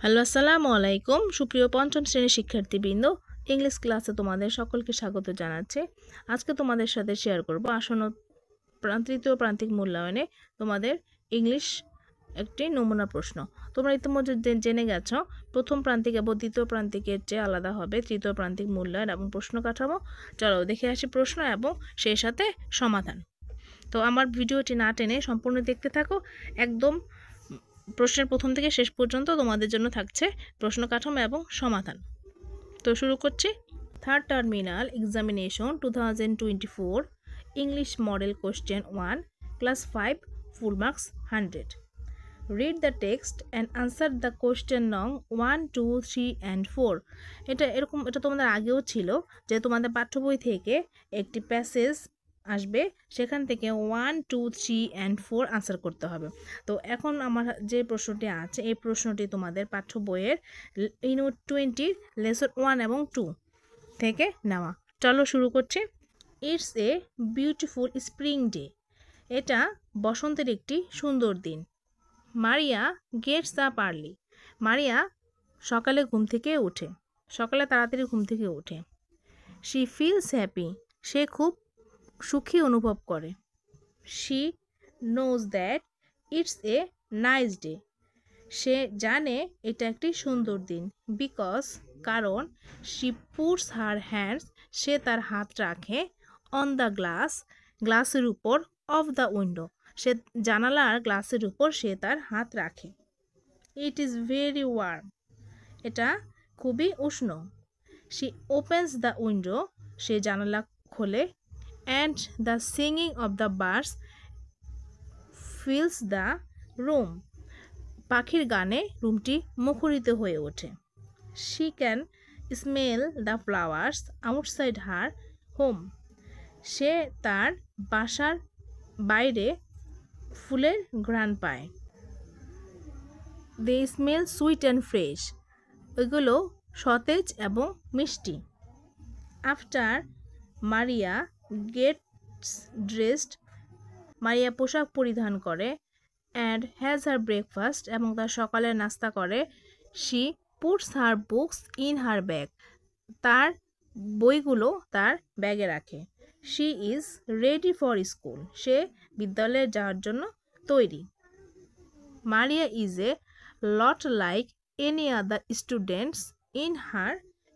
Hello আসসালামু আলাইকুম সুপ্রিয় পঞ্চম শ্রেণীর শিক্ষার্থীবৃন্দ ইংলিশ ক্লাসে তোমাদের সকলকে স্বাগত জানাচ্ছি। আজকে তোমাদের সাথে শেয়ার করব আসন্ন তৃতীয় প্রান্তিক মূল্যায়নে তোমাদের ইংলিশ একটি নমুনা প্রশ্ন। তোমরা ইতিমধ্যে জেনে গেছো প্রথম প্রান্তিক এবং দ্বিতীয় প্রান্তিকের চেয়ে আলাদা হবে তৃতীয় প্রান্তিক মূল্যায়ন এবং প্রশ্ন কাঠামো। চলো দেখে আসি প্রশ্ন এবং সেই সাথে সমাধান। তো আমার ভিডিওটি না টেনে সম্পূর্ণ দেখতে থাকো। একদম প্রশ্নের প্রথম থেকে শেষ পর্যন্ত তোমাদের জন্য থাকছে প্রশ্ন কাঠামো এবং সমাধান। তো শুরু করছি। Third terminal examination 2024 English model question 1 class 5 full marks 100। Read the text and answer the question নং 1, 2, 3 and 4। এটা তোমাদের আগেও ছিল যে তোমাদের পাঠ্য বই থেকে একটি প্যাসেজ আসবে, সেখান থেকে 1, 2, 3 and 4 আনসার করতে হবে। তো এখন আমার যে প্রশ্নটি আছে এই প্রশ্নটি তোমাদের পাঠ্য বইয়ের ইউনিট 20 লেসন 1 এবং 2 থেকে নেওয়া। চলো শুরু করছি। It's a beautiful spring day. এটা বসন্তের একটি সুন্দর দিন। মারিয়া গেটস আপ আর্লি। মারিয়া সকালে তাড়াতাড়ি ঘুম থেকে ওঠে। She feels happy. সে খুব সুখী অনুভব করে। She knows that it's a nice day. সে জানে এটা একটি সুন্দর দিন। কারণ শি পুটস হার হ্যান্ডস। সে তার হাত রাখে অন দ্য গ্লাসের উপর অফ দ্য উইন্ডো। সে জানালার গ্লাসের উপর সে তার হাত রাখে। It is very warm. এটা খুবই উষ্ণ। She opens the window. সে জানালা খোলে। And the singing of the birds fills the room. পাখির গানে রুমটি মুখরিত হয়ে ওঠে। She can smell the flowers outside her home. সে তার বাসার বাইরে ফুলের ঘ্রাণ পায়। They smell sweet and fresh. ওইগুলো সতেজ এবং মিষ্টি। After Maria gets dressed. Maria পোশাক পরিধান করে। অ্যান্ড হ্যাজ হার ব্রেকফাস্ট এবং তার সকালের নাস্তা করে। She puts her books in her bag. তার বইগুলো তার ব্যাগে রাখে। She is ready for school. সে বিদ্যালয়ে যাওয়ার জন্য তৈরি। Maria is a lot like any other students in her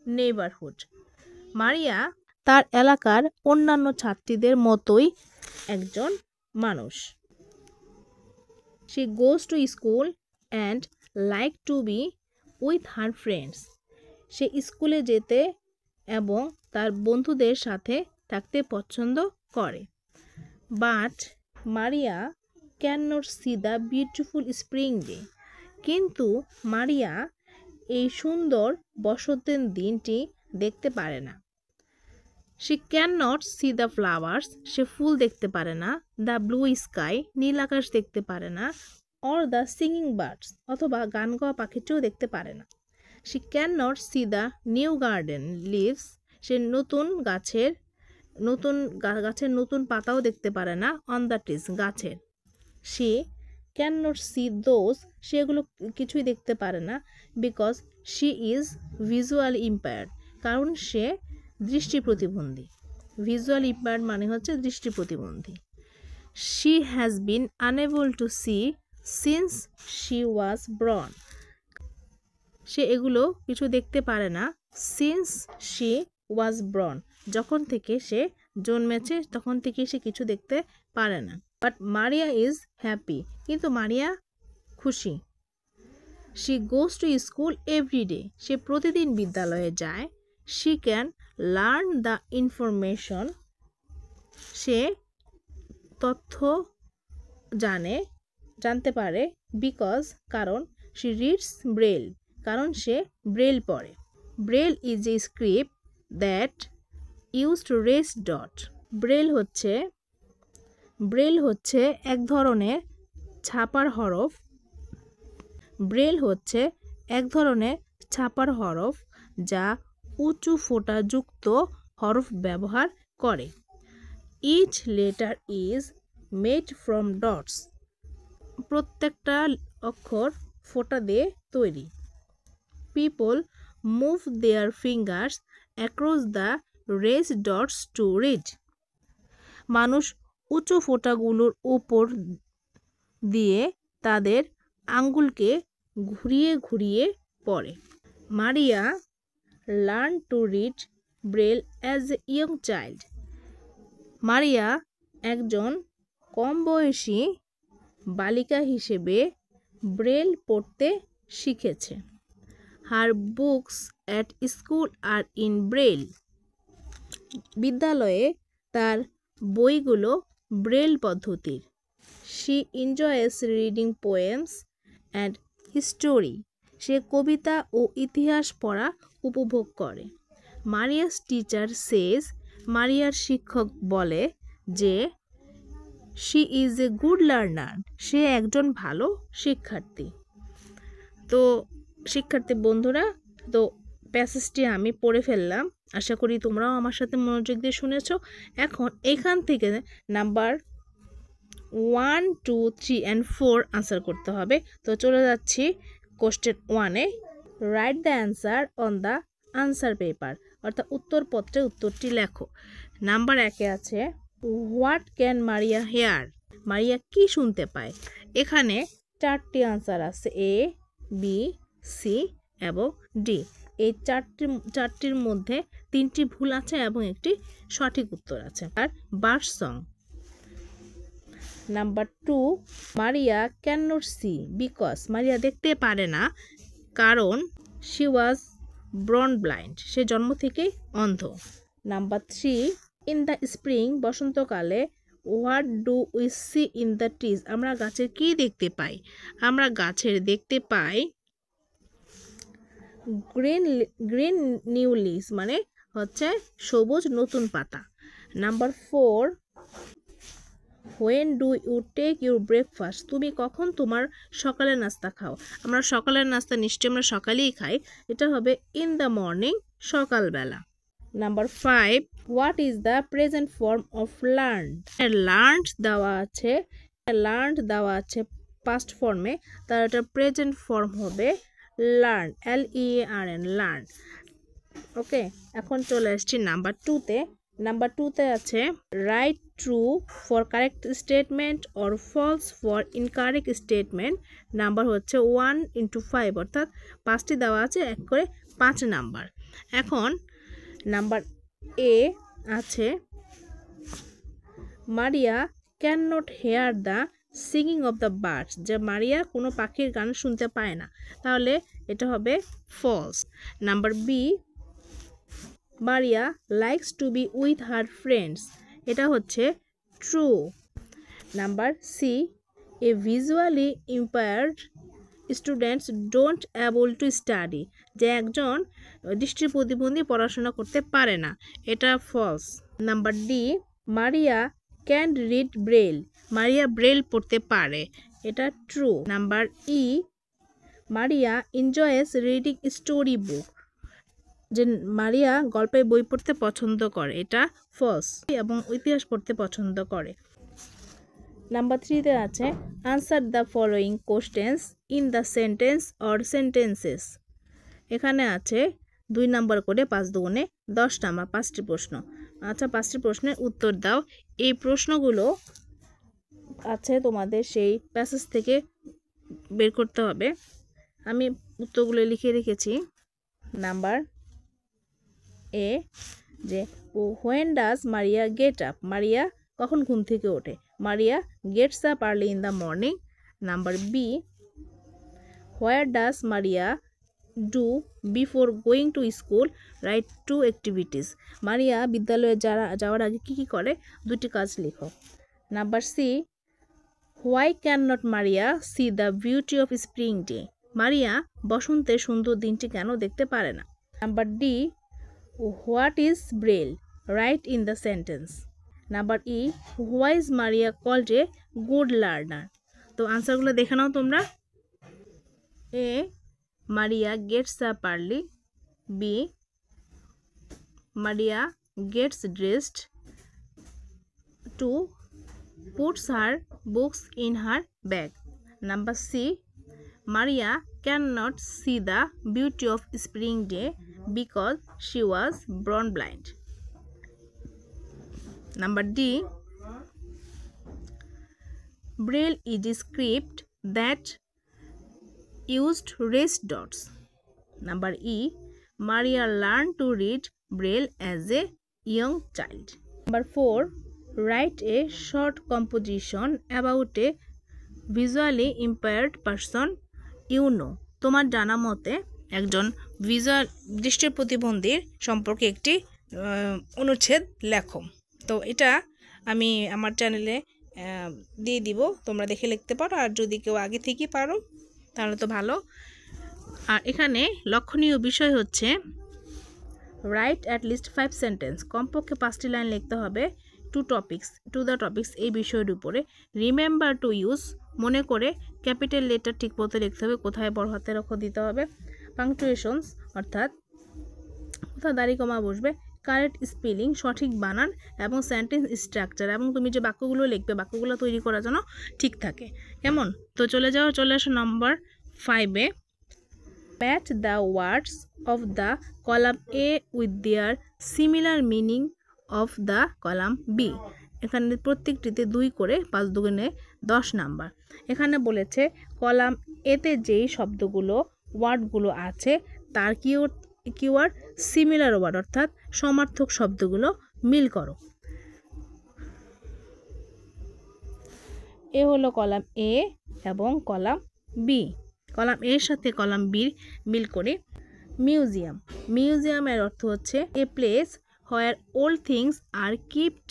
neighbourhood. Maria তার এলাকার অন্যান্য ছাত্রীদের মতোই একজন মানুষ। She goes to school and like to be with her friends. সে স্কুলে যেতে এবং তার বন্ধুদের সাথে থাকতে পছন্দ করে। But Maria can not see the beautiful spring day. কিন্তু মারিয়া এই সুন্দর বসন্তের দিনটি দেখতে পারে না। She can not see the flowers. সে ফুল দেখতে পারে না। The blue sky. নীল আকাশ দেখতে পারে না। Or the singing birds. অথবা গান গাওয়া পাখিটিও দেখতে পারে না। She can not see the new garden leaves. সে গাছের নতুন পাতাও দেখতে পারে না। On the trees. গাছের। She can not see those. সেগুলো কিছুই দেখতে পারে না। Because she is visual impaired. কারণ সে দৃষ্টি প্রতিবন্ধী। ভিজুয়াল ইম্পেয়ার্ড মানে হচ্ছে দৃষ্টি প্রতিবন্ধী। She has been unable to see since she was born. সে এগুলো কিছু দেখতে পারে না। Since she was born. যখন থেকে সে জন্মেছে তখন থেকে সে কিছু দেখতে পারে না। But Maria is happy. কিন্তু মারিয়া খুশি। She goes to school every day. সে প্রতিদিন বিদ্যালয়ে যায়। She can learn the information. সে তথ্য জানতে পারে। কারণ শি রিডস ব্রেল। কারণ সে ব্রেল পড়ে। Braille is a script that use to raise dot. Braille হচ্ছে এক ধরনের ছাপার হরফ যা উঁচু ফোঁটাযুক্ত হরফ ব্যবহার করে। Each letter is made from dots. প্রত্যেকটা অক্ষর ফোঁটা দিয়ে তৈরি। People move their fingers across the raised dots to read. মানুষ উঁচু ফোঁটাগুলোর উপর দিয়ে তাদের আঙ্গুলকে ঘুরিয়ে ঘুরিয়ে পড়ে। Maria learn to read braille as a young child. Maria একজন কম বয়সী বালিকা হিসেবে ব্রেল পড়তে শিখেছে। Her books at school are in braille. বিদ্যালয়ে তার বইগুলো ব্রেল পদ্ধতির। She enjoys reading poems and history. সে কবিতা ও ইতিহাস পড়া উপভোগ করে। Maria's teacher says. মারিয়ার শিক্ষক বলে যে she is a good learner. সে একজন ভালো শিক্ষার্থী। তো শিক্ষার্থী বন্ধুরা, তো প্যাসেজটি আমি পড়ে ফেললাম। আশা করি তোমরাও আমার সাথে মনোযোগ দিয়ে শুনেছো। এখন এখান থেকে নাম্বার 1, 2, 3 and 4 আনসার করতে হবে। তো চলে যাচ্ছি কোশ্চেন 1-এ। Write the answer on the answer paper, অর্থাৎ উত্তরপত্রে উত্তরটি লেখো। নাম্বার 1-এ আছে what can Maria hear. Maria কি শুনতে পায়? এখানে 4টি আনসার আছে, এ, বি, সি এবং ডি। এই চারটির মধ্যে 3টি ভুল আছে এবং একটি সঠিক উত্তর আছে। আর bird song. Number 2, Maria can not see because. Maria দেখতে পারে না কারণ শি ওয়াজ ব্রন ব্লাইন্ড। সে জন্ম থেকেই অন্ধ। Number 3, in the spring. বসন্তকালে what do we see in the trees. আমরা গাছের কি দেখতে পাই? আমরা গাছের দেখতে পাই গ্রিন নিউ লিভস, মানে হচ্ছে সবুজ নতুন পাতা। Number 4, when do you take your breakfast. তুমি কখন তোমার সকালের নাস্তা খাও? আমরা সকালের নাস্তা নিশ্চয়ই আমরা সকালেই খাই। এটা হবে ইন দ্য মর্নিং, সকালবেলা। Number 5, what is the present form of learn. Learn দেওয়া আছে পাস্ট ফর্মে, তার একটা প্রেজেন্ট ফর্ম হবে লার্ন, LEARN, লার্ন। ওকে, এখন চলে আসছি নাম্বার 2-তে। নাম্বার 2-তে আছে write true for correct statement or false for incorrect statement. Number হচ্ছে 1 into 5, অর্থাৎ 5টি দেওয়া আছে, এক করে 5 নাম্বার। এখন নাম্বার এ আছে Maria can not hear the singing of the birds. যে মারিয়া কোনো পাখির গান শুনতে পায় না, তাহলে এটা হবে false. Number B, Maria likes to be with her friends. এটা হচ্ছে true. Number C, a visually impaired students don't able to study. যে একজন দৃষ্টি প্রতিবন্ধী পড়াশোনা করতে পারে না, এটা false. Number D, Maria can read Braille. Maria Braille পড়তে পারে, এটা true. Number E, Maria enjoys reading story book. যে মারিয়া গল্পের বই পড়তে পছন্দ করে, এটা ফলস, এবং ইতিহাস পড়তে পছন্দ করে। নাম্বার 3-তে আছে answer the following questions in the sentence or sentences. এখানে আছে 2 নাম্বার করে 5 দুগুণে 10 নাম্বার, 5টি প্রশ্ন। আচ্ছা, 5টি প্রশ্নের উত্তর দাও। এই প্রশ্নগুলো আছে তোমাদের সেই প্যাসেজ থেকে বের করতে হবে। আমি উত্তরগুলো লিখে রেখেছি। নাম্বার এ, যে when does Maria get up. Maria কখন ঘুম থেকে ওঠে? Maria gets up early in the morning. Number B, where does Maria do before going to school? Write 2 activities. Maria বিদ্যালয়ে যাওয়ার আগে কী কী করে? 2টি কাজ লিখো। Number C, why can not Maria see the beauty of spring day. Maria বসন্তের সুন্দর দিনটি কেন দেখতে পারে না? Number D, what is Braille? Right in the sentence. Number E, why is Maria called a good learner? তো আনসারগুলো দেখে নাও তোমরা। A, Maria gets up early. B, Maria gets dressed. 2, puts her books in her bag. Number C, Maria cannot see the beauty of spring day because she was born blind. Number D. Braille is a script that used raised dots. Number E. Maria learned to read Braille as a young child. Number 4. Write a short composition about a visually impaired person you know. তোমার জানা মতে একজন visual দৃষ্টি প্রতিবন্ধীর সম্পর্কে একটি অনুচ্ছেদ লেখো। তো এটা আমি আমার চ্যানেলে দিয়ে দিব, তোমরা দেখে লিখতে পারো, আর যদি কেউ আগে থেকে পারো তাহলে তো ভালো। আর এখানে লক্ষণীয় বিষয় হচ্ছে রাইট অ্যাট লিস্ট 5 সেন্টেন্স, কমপক্ষে 5টি লাইন লিখতে হবে টু দ্য টপিক্স এই বিষয়ের উপরে। রিমেম্বার টু ইউজ, মনে করে ক্যাপিটাল লেটার ঠিক মতো লিখতে হবে, কোথায় বড় হাতের অক্ষর দিতে হবে। পাংচুয়েশনস অর্থাৎ কোথায় দাড়ি কমা বসবে। কারেক্ট স্পেলিং, সঠিক বানান, এবং সেন্টেন্স স্ট্রাকচার, এবং তুমি যে বাক্যগুলো লিখবে বাক্যগুলো তৈরি করার জন্য ঠিক থাকে। কেমন? তো চলে আসো নম্বর 5-এ। Match the words of the column A with their similar meaning of the column B. এখানে প্রত্যেকটিতে 2 করে 5 দুগুণে 10 নাম্বার। এখানে বলেছে কলাম এতে যেই শব্দগুলো ওয়ার্ডগুলো আছে তার কিওয়ার্ড সিমিলার ওয়ার্ড অর্থাৎ সমার্থক শব্দগুলো মিল করো। এ হলো কলাম এ এবং কলাম বি। কলাম এর সাথে কলাম বির মিল করে। মিউজিয়ামের অর্থ হচ্ছে a place where old things are keeped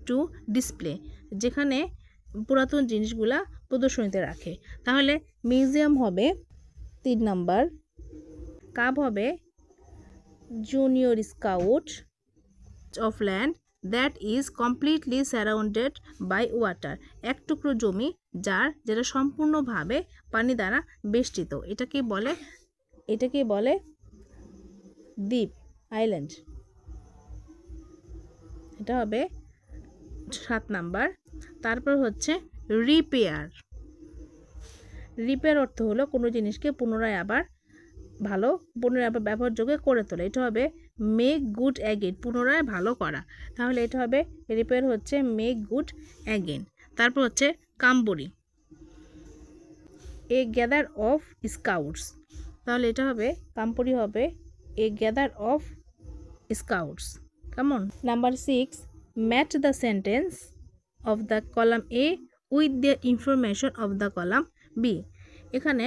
to display, যেখানে পুরাতন জিনিসগুলা প্রদর্শনীতে রাখে। তাহলে মিউজিয়াম হবে 3 নাম্বার। কাব হবে junior scout of land that is completely surrounded by water, এক টুকরো জমি যেটা সম্পূর্ণভাবে পানি দ্বারা বেষ্টিত। এটাকে বলে দ্বীপ, আইল্যান্ড। এটা হবে 7 নাম্বার। তারপর হচ্ছে রিপেয়ার অর্থ হলো কোনো জিনিসকে পুনরায় আবার ব্যবহারযোগ্য করে তোলা। এটা হবে মেক গুড অ্যাগেন, পুনরায় ভালো করা। তাহলে এটা হবে রিপেয়ার হচ্ছে মেক গুড অ্যাগেন। তারপর হচ্ছে camporee, a gather of scouts. তাহলে এটা হবে কাম্বরি হবে এ গ্যাদার অফ স্কাউটস। কেমন? Number 6, match the sentence of the column A with the information of the column B. এখানে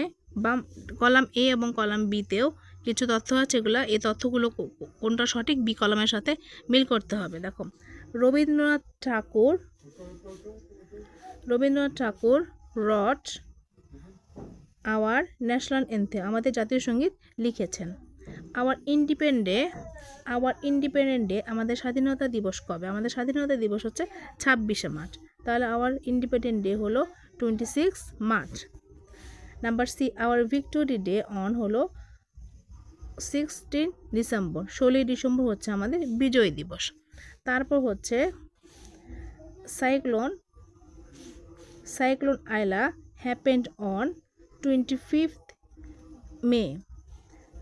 কলাম এ এবং কলাম বিতেও কিছু তথ্য আছে, এই তথ্যগুলো কোনটা সঠিক বি কলামের সাথে মিল করতে হবে। দেখো, রবীন্দ্রনাথ ঠাকুর রট আওয়ার ন্যাশনাল অ্যান্থেম, আমাদের জাতীয় সঙ্গীত লিখেছেন। আওয়ার ইন্ডিপেন্ডেন্ট ডে, আমাদের স্বাধীনতা দিবস কবে? আমাদের স্বাধীনতা দিবস হচ্ছে 26শে মার্চ। তাহলে আওয়ার ইন্ডিপেন্ডেন্ট ডে হলো 26 March. Number C, our victory day on হলো 16 ডিসেম্বর, 16 ডিসেম্বর হচ্ছে আমাদের বিজয় দিবস। তারপর হচ্ছে cyclone Aila happened on 25th May.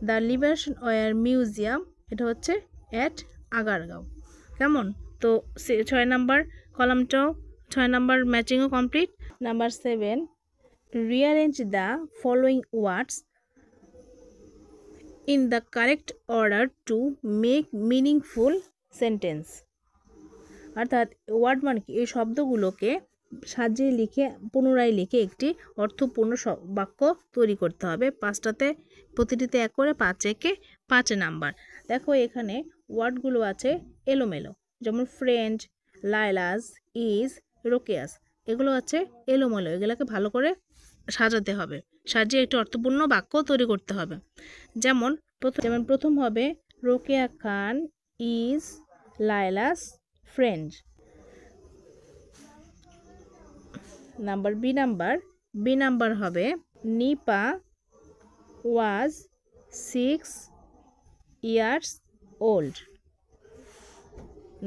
The liberation war museum, এটা হচ্ছে অ্যাট আগারগাঁও। কেমন? তো 6 নাম্বার কলামটাও 6 নাম্বার ম্যাচিংও complete. Number 7, rearrange the following words in the correct order to make meaningful sentence. অর্থাৎ ওয়ার্ড মানে কি? এই শব্দগুলোকে সাজিয়ে পুনরায় লিখে একটি অর্থপূর্ণ বাক্য তৈরি করতে হবে। 5টাতে প্রতিটিতে 1 করে 5 নাম্বার। দেখো এখানে ওয়ার্ডগুলো আছে এলোমেলো, যেমন ফ্রেন্ড, লাইলাস, ইজ, রোকেয়াস, এগুলো আছে এলোমেলো। এগুলোকে ভালো করে সাজাতে হবে, সাজিয়ে একটি অর্থপূর্ণ বাক্য তৈরি করতে হবে। যেমন প্রথম হবে Rokeya Khan is Laila's friend. B number হবে Nipa was 6 years old.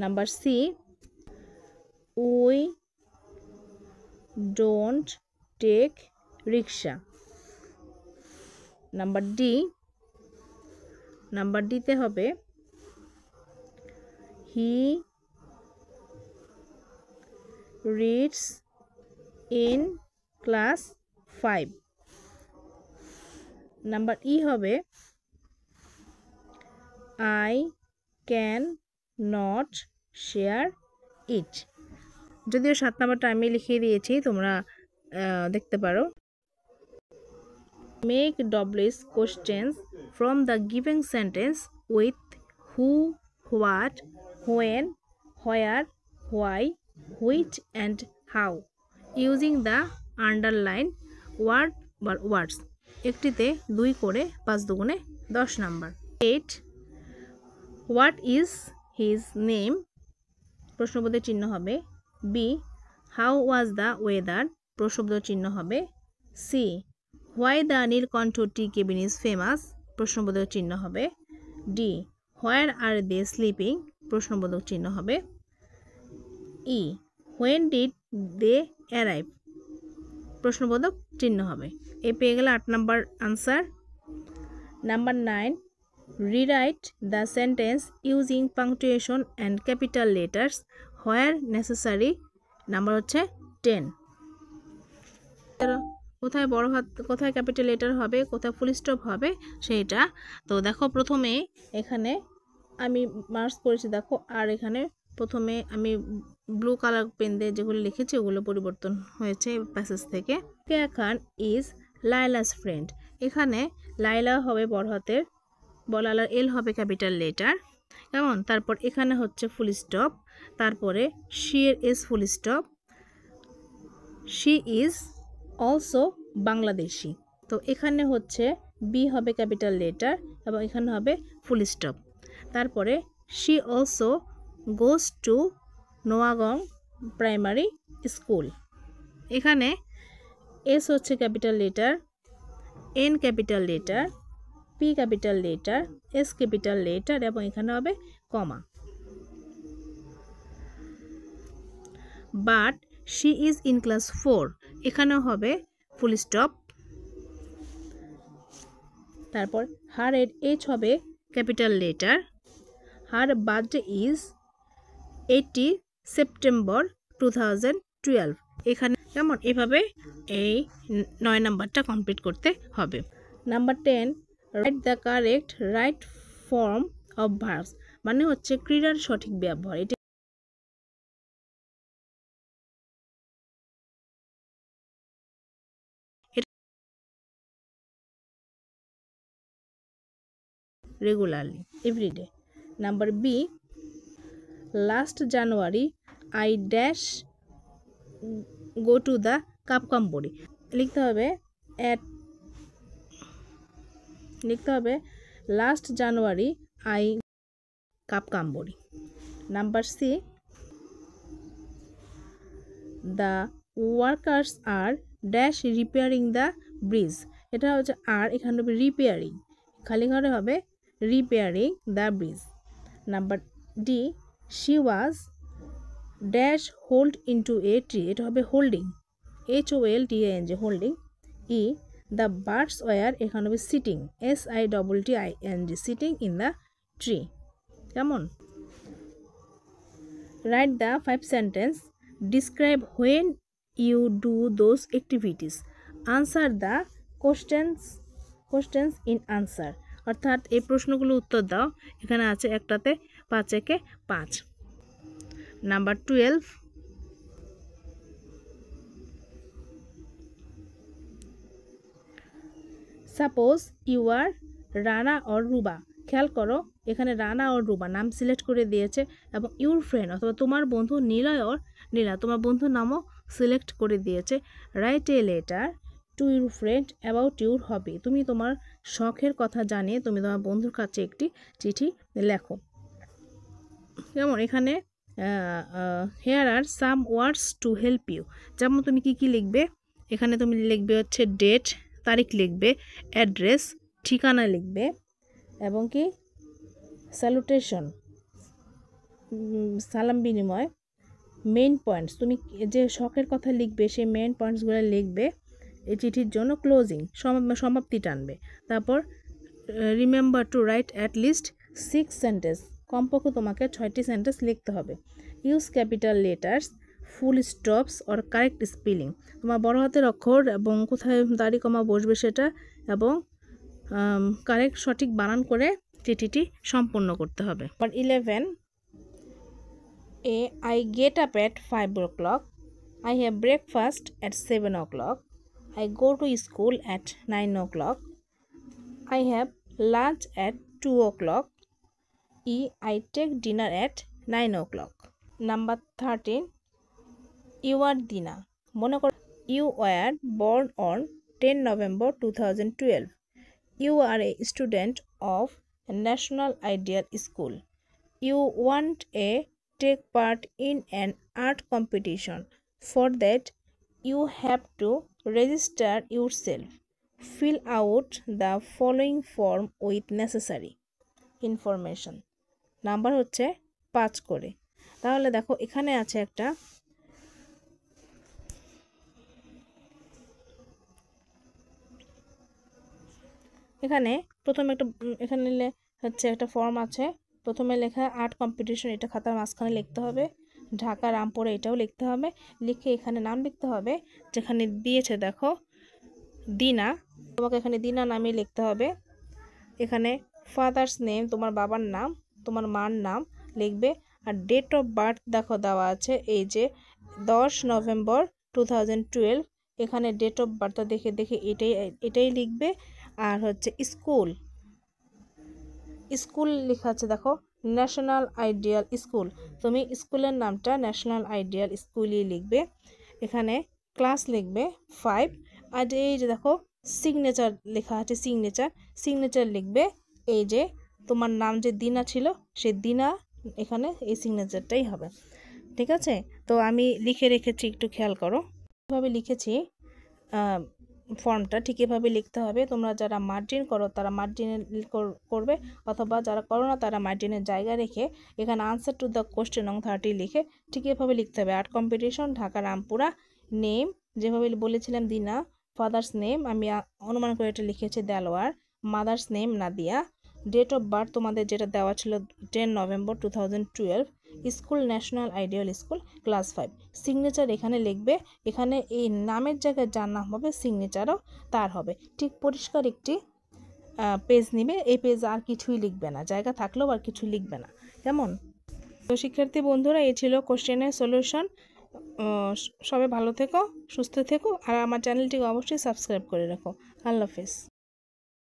Number C, we don't take rickshaw. Number ডিতে হবে he reads in class 5। Number E হবে I can not share it. যদিও 7 নাম্বারটা আমি লিখিয়ে দিয়েছি, তোমরা দেখতে পারো। মেক ডব্লিউএস questions from the given sentence with who, what, when, where, why, which and how using the underline word বা ওয়ার্ডস। একটিতে 2 করে 5 দুগুণে 10 number. 8 what is his name, প্রশ্নবোধক চিহ্ন হবে। B how was the weather, প্রশ্নবোধক চিহ্ন হবে। C why the Nilkantha tea cabin is famous, প্রশ্নবোধক চিহ্ন হবে। D where R they sleeping, প্রশ্নবোধক চিহ্ন হবে। ই হোয়েন ডিড দে অ্যারাইভ, প্রশ্নবোধক চিহ্ন হবে। এ পেয়ে গেলে 8 number answer. Number 9 rewrite the sentence using punctuation and capital letters where necessary, number হচ্ছে 10। কোথায় বড় হাত, কোথায় ক্যাপিটাল লেটার হবে, কোথায় ফুল স্টপ হবে সেইটা। তো দেখো প্রথমে এখানে আমি মার্কস করেছি দেখো, আর এখানে প্রথমে আমি ব্লু কালার পেন দিয়ে যেগুলো লিখেছি ওগুলো পরিবর্তন হয়েছে প্যাসেজ থেকে। কেয়া খান ইজ লাইলাস ফ্রেন্ড, এখানে লাইলা হবে বড় হাতের, বলালার এল হবে ক্যাপিটাল লেটার, কেমন। তারপর এখানে হচ্ছে ফুল স্টপ, তারপরে শি এর S full stop. She is also Bangladeshi, তো এখানে হচ্ছে বি হবে ক্যাপিটাল লেটার এবং এখানে হবে ফুল স্টপ। তারপরে she also goes to Noagong primary school, এখানে এস হচ্ছে capital letter, N capital letter, P capital letter, S capital letter এবং এখানে হবে comma. But she is in class 4, এখানেও হবে ফুল স্টপ। তারপর হার এর এইচ হবে capital letter. Her birthday is 80 September 2012, এখানে কেমন। এভাবে এই 9 নাম্বারটা কমপ্লিট করতে হবে। Number 10 write the correct right form of verbs, মানে হচ্ছে ক্রিয়ার সঠিক ব্যবহার। এটা regularly everyday. Number B last January I dash go to the কাপকাম্বরি, লিখতে হবে last January I কাপকাম্বরি। Number C the workers R dash repairing the bridge, এটা হচ্ছে আর, এখানে হবে রিপেয়ারিং, খালি ঘরে হবে repairing the bridge. Number D she was dash hold into a tree, এটা হবে holding, HOLDING holding. E the birds war, এখানে হবে sitting, SITTING sitting in the tree, কেমন। Write the 5 sentence describe when you do those activities, answer the questions in answer, অর্থাৎ এই প্রশ্নগুলো উত্তর দাও। এখানে আছে একটাতে 5 একে 5। Number 12 suppose you are Rana or Ruba, খেয়াল করো এখানে রানা অর রুবা নাম সিলেক্ট করে দিয়েছে এবং ইউর ফ্রেন্ড অথবা তোমার বন্ধু নীলয় অর নীলা, তোমার বন্ধুর নামও সিলেক্ট করে দিয়েছে। Write a letter to your friend about your hobby, তুমি তোমার শখের কথা জানিয়ে তুমি তোমার বন্ধুর কাছে একটি চিঠি লেখো, যেমন এখানে here are some words to help you, যেমন তুমি কি লিখবে, এখানে তুমি লিখবে হচ্ছে ডেট, তারিখ লিখবে, অ্যাড্রেস ঠিকানা লিখবে এবং কি স্যালুটেশন সালাম বিনিময়, মেইন পয়েন্টস তুমি যে শখের কথা লিখবে সেই মেইন পয়েন্টসগুলো লিখবে এই চিঠির জন্য ক্লোজিং সমাপ্তি টানবে। তারপর remember to right at least 6 sentence, কমপক্ষে তোমাকে 6টি সেন্টেন্স লিখতে হবে। Use capital letters, full stops or correct spelling, তোমার বড় হাতের অক্ষর এবং কোথায় দাড়ি কমা বসবে সেটা এবং কারেক্ট সঠিক বানান করে চিঠিটি সম্পূর্ণ করতে হবে। 11 I get up at 5 o'clock, I have breakfast at 7 o'clock, I go to school at 9 o'clock, I have lunch at 2 o'clock, I take dinner at 9 o'clock. Number 13, you are Dina. মনে করো you were born on 10 November 2012. You are a student of National Ideal School. You want to take part in an art competition. For that, you have to register yourself. Fill out the following form with necessary information. Number হচ্ছে 5 করে। তাহলে দেখো এখানে আছে একটা এখানে প্রথমে এখানে হচ্ছে একটা ফর্ম আছে। প্রথমে লেখা আর্ট কম্পিটিশন, এটা খাতার মাঝখানে লিখতে হবে। ঢাকা রামপুরে, এটাও লিখতে হবে। লিখে এখানে নাম লিখতে হবে, যেখানে দিয়েছে দেখো দিনা, তোমাকে এখানে দিনা নামে লিখতে হবে। এখানে ফাদার্স নেম, তোমার বাবার নাম, তোমার মার নাম লিখবে। আর ডেট অফ বার্থ দেখো দেওয়া আছে, এই যে 10 নভেম্বর 2012, এখানে ডেট অফ বার্থটা দেখে এটাই লিখবে। আর হচ্ছে স্কুল লেখা আছে দেখো ন্যাশনাল আইডিয়াল স্কুল, তুমি স্কুলের নামটা ন্যাশনাল আইডিয়াল স্কুলই লিখবে। এখানে ক্লাস লিখবে 5। আর এই যে দেখো সিগনেচার লেখা আছে, সিগনেচার লিখবে। এই যে তোমার নাম যে দিনা ছিল, সেই দিনা এখানে এই সিগনেচারটাই হবে। ঠিক আছে, তো আমি লিখে রেখেছি, একটু খেয়াল করো। এভাবে লিখেছি ফর্মটা, ঠিক এভাবে লিখতে হবে। তোমরা যারা মার্জিন করো তারা মার্জিনে করবে, অথবা যারা করো না তারা মার্জিনের জায়গা রেখে এখানে আনসার টু দ্য কোশ্চেন নং 30 লিখে ঠিক এভাবে লিখতে হবে। Art competition, Dhaka Rampura. Name যেভাবে বলেছিলাম দিনা। ফাদার্স নেম আমি অনুমান করে এটা লিখেছি Delwar. Mother's name Nadia. Date of birth তোমাদের যেটা দেওয়া ছিল 10 November 2012। School national ideal school, class 5। সিগনেচার এখানে লিখবে, এখানে এই নামের জায়গায় যার নাম হবে সিগনেচারও তার হবে। ঠিক পরিষ্কার একটি পেজ নিবে, এই পেজ আর কিছুই লিখবে না, জায়গা থাকলেও আর কিছু লিখবে না। কেমন? তো শিক্ষার্থী বন্ধুরা, এই ছিল কোশ্চেনের সলিউশন। সবাই ভালো থেকো, সুস্থ থেকো, আর আমার চ্যানেলটিকে অবশ্যই সাবস্ক্রাইব করে রাখো। আল্লাহ হাফেজ।